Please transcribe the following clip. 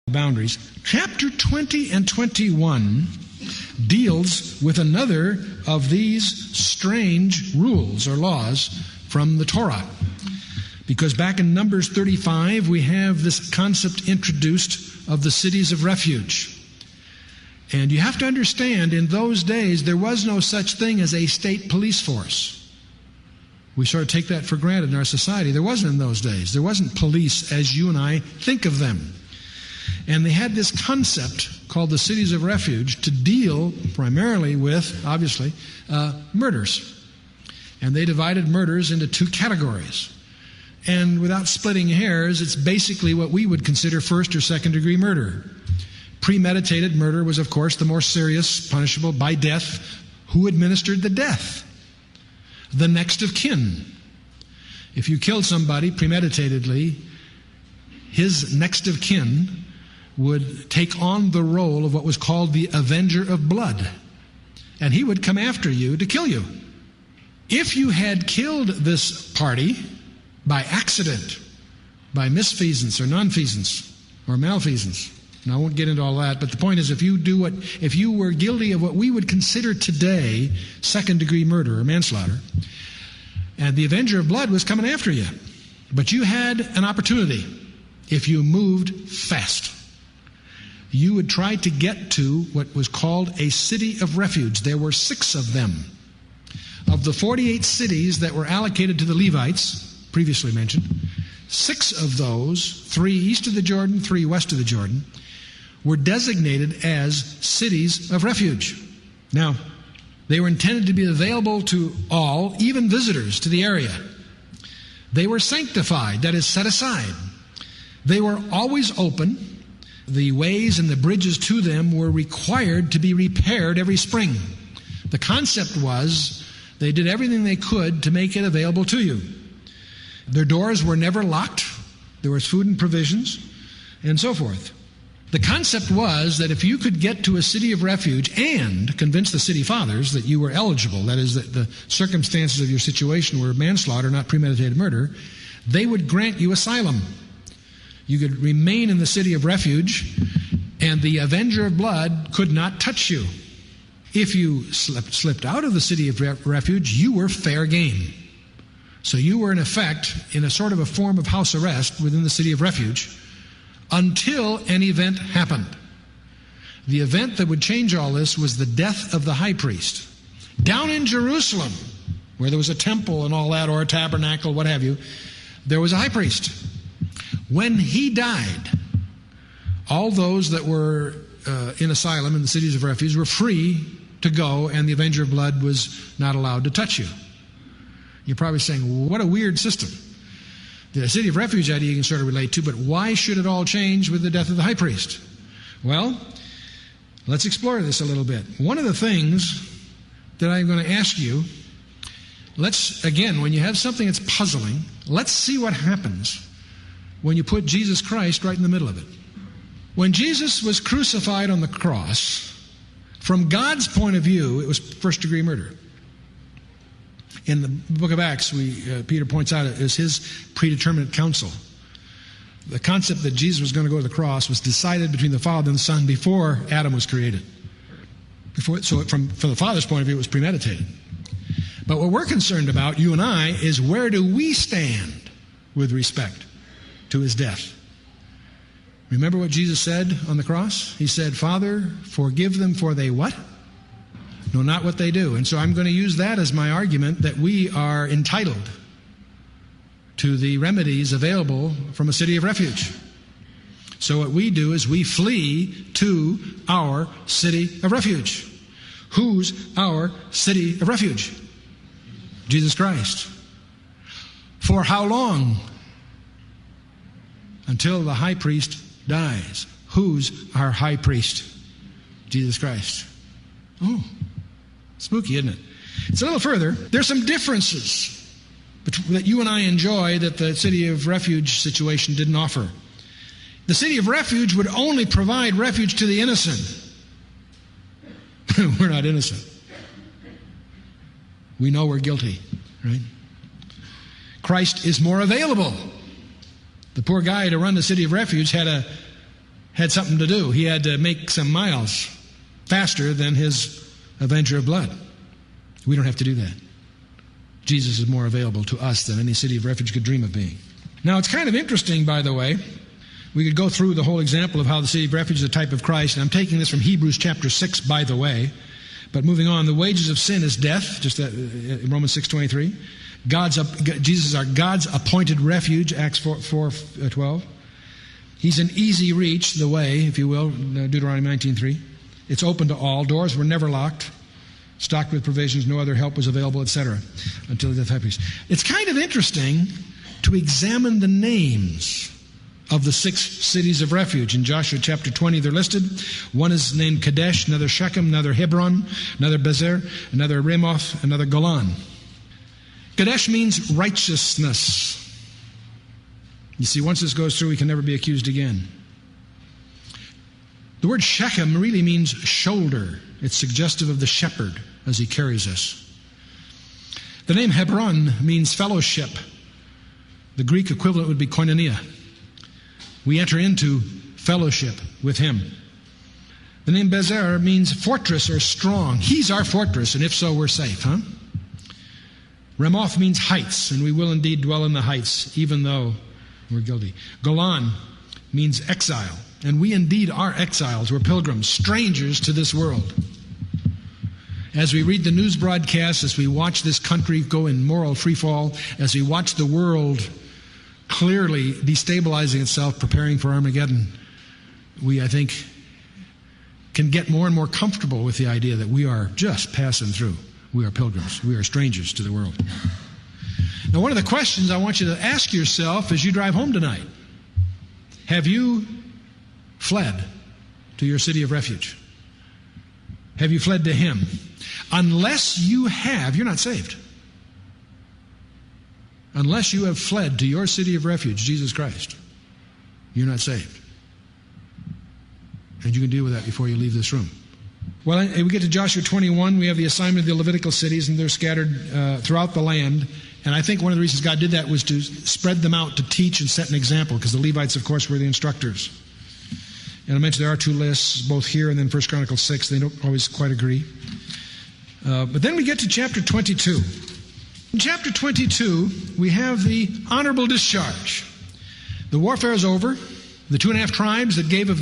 boundaries. Chapter 20 and 21 deals with another of these strange rules or laws from the Torah. Because back in Numbers 35, we have this concept introduced of the cities of refuge. And you have to understand, in those days, there was no such thing as a state police force. We sort of take that for granted in our society. There wasn't in those days. There wasn't police as you and I think of them. And they had this concept called the cities of refuge to deal primarily with, obviously, murders. And they divided murders into two categories. And without splitting hairs, it's basically what we would consider first or second degree murder. Premeditated murder was, of course, the more serious, punishable by death. Who administered the death? The next of kin. If you killed somebody premeditatedly, his next of kin would take on the role of what was called the avenger of blood. And he would come after you to kill you. If you had killed this party by accident, by misfeasance or nonfeasance or malfeasance, and I won't get into all that, but the point is, if you were guilty of what we would consider today second degree murder or manslaughter, and the avenger of blood was coming after you, but you had an opportunity. If you moved fast, you would try to get to what was called a city of refuge. There were 6 of them. Of the 48 cities that were allocated to the Levites, previously mentioned, 6 of those, 3 east of the Jordan, 3 west of the Jordan, were designated as cities of refuge. Now, they were intended to be available to all, even visitors to the area. They were sanctified, that is, set aside. They were always open. The ways and the bridges to them were required to be repaired every spring. The concept was they did everything they could to make it available to you. Their doors were never locked. There was food and provisions and so forth. The concept was that if you could get to a city of refuge and convince the city fathers that you were eligible, that is, that the circumstances of your situation were manslaughter, not premeditated murder, they would grant you asylum. You could remain in the city of refuge, and the avenger of blood could not touch you. If you slipped out of the city of refuge, you were fair game. So you were, in effect, in a sort of a form of house arrest within the city of refuge until an event happened. The event that would change all this was the death of the high priest. Down in Jerusalem, where there was a temple and all that, or a tabernacle, what have you, there was a high priest. When he died, all those that were in asylum in the cities of refuge were free to go, and the avenger of blood was not allowed to touch you. You're probably saying, what a weird system. The city of refuge idea you can sort of relate to, but why should it all change with the death of the high priest? Well, let's explore this a little bit. One of the things that I'm going to ask you, again, when you have something that's puzzling, let's see what happens when you put Jesus Christ right in the middle of it. When Jesus was crucified on the cross, from God's point of view, it was first degree murder. In the book of Acts, Peter points out it was his predeterminate counsel. The concept that Jesus was going to go to the cross was decided between the Father and the Son before Adam was created. So from the Father's point of view, it was premeditated. But what we're concerned about, you and I, is where do we stand with respect to his death? Remember what Jesus said on the cross? He said, Father, forgive them for they what? No, not what they do. And so I'm going to use that as my argument that we are entitled to the remedies available from a city of refuge. So what we do is we flee to our city of refuge. Who's our city of refuge? Jesus Christ. For how long? Until the high priest dies. Who's our high priest? Jesus Christ. Oh, spooky, isn't it? It's a little further. There's some differences that you and I enjoy that the city of refuge situation didn't offer. The city of refuge would only provide refuge to the innocent. We're not innocent. We know we're guilty, right? Christ is more available. The poor guy to run the city of refuge had had something to do. He had to make some miles faster than his avenger of blood. We don't have to do that. Jesus is more available to us than any city of refuge could dream of being. Now, it's kind of interesting, by the way. We could go through the whole example of how the city of refuge is a type of Christ. And I'm taking this from Hebrews chapter 6, by the way. But moving on, the wages of sin is death, just that, Romans 6:23. Jesus is our God's appointed refuge, Acts 4:12. He's an easy reach, the way, if you will, Deuteronomy 19:3. It's open to all. Doors were never locked. Stocked with provisions, no other help was available, etc. Until the death of the high priest. It's kind of interesting to examine the names of the 6 cities of refuge. In Joshua chapter 20, they're listed. One is named Kadesh, another Shechem, another Hebron, another Bezer, another Ramoth, another Golan. Kadesh means righteousness. You see, once this goes through, we can never be accused again. The word Shechem really means shoulder. It's suggestive of the shepherd as he carries us. The name Hebron means fellowship. The Greek equivalent would be koinonia. We enter into fellowship with him. The name Bezer means fortress or strong. He's our fortress, and if so, we're safe, huh? Ramoth means heights, and we will indeed dwell in the heights, even though we're guilty. Golan means exile, and we indeed are exiles. We're pilgrims, strangers to this world. As we read the news broadcasts, as we watch this country go in moral freefall, as we watch the world clearly destabilizing itself, preparing for Armageddon, we, I think, can get more and more comfortable with the idea that we are just passing through. We are pilgrims. We are strangers to the world. Now, one of the questions I want you to ask yourself as you drive home tonight, have you fled to your city of refuge? Have you fled to him? Unless you have, you're not saved. Unless you have fled to your city of refuge, Jesus Christ, you're not saved. And you can deal with that before you leave this room. Well, we get to Joshua 21. We have the assignment of the Levitical cities, and they're scattered throughout the land. And I think one of the reasons God did that was to spread them out, to teach and set an example, because the Levites, of course, were the instructors. And I mentioned there are 2 lists, both here and then 1 Chronicles 6. They don't always quite agree. But then we get to chapter 22. In chapter 22, we have the honorable discharge. The warfare is over. The 2.5 tribes that gave of